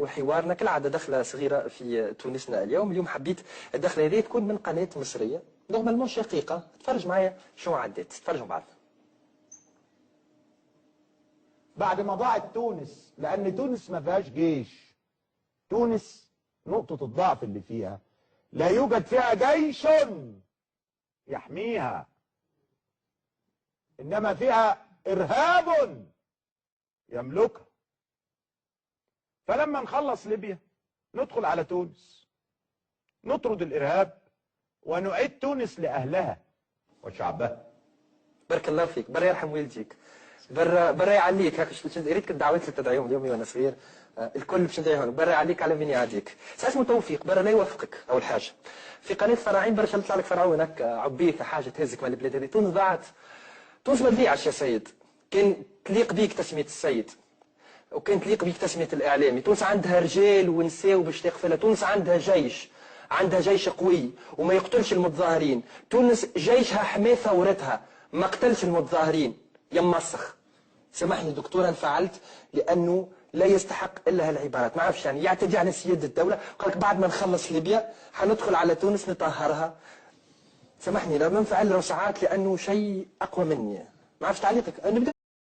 وحوارنا كالعاده دخله صغيره في تونسنا اليوم حبيت الدخله هذه تكون من قناه مصريه نورمالمون شقيقه. تفرج معايا شو عدت، تفرجوا بعض. بعد ما ضاعت تونس، لان تونس ما فيهاش جيش. تونس نقطه الضعف اللي فيها لا يوجد فيها جيش يحميها، انما فيها ارهاب يملكها. فلما نخلص ليبيا ندخل على تونس، نطرد الارهاب ونعيد تونس لاهلها وشعبها. بارك الله فيك، برا يرحم والديك، برا يعليك. هاك ريتك الدعوات اللي تدعيهم اليوم وانا صغير الكل باش ندعيهم، برا يعليك على من يعاديك. اسمه توفيق، برا لا يوفقك. اول حاجه في قناه فراعين برشا يطلع لك فرعون هكا عبيثه حاجه تهزك من البلاد هذه. تونس ضاعت، تونس ما تضيعش يا سيد. كان تليق بيك تسميه السيد، وكان تليق بيك تسميه الاعلامي. تونس عندها رجال ونساء باش تغفلها. تونس عندها جيش، عندها جيش قوي وما يقتلش المتظاهرين. تونس جيشها حماة ثورتها، ما قتلش المتظاهرين. يمسخ سامحني دكتور انفعلت لانه لا يستحق الا هالعبارات. ما عرفش يعني يعتدي على سياده الدوله. قال لك بعد ما نخلص ليبيا حندخل على تونس نطهرها. سامحني لو منفعل لو ساعات لانه شيء اقوى مني. ما عرفش تعليقك. نبدا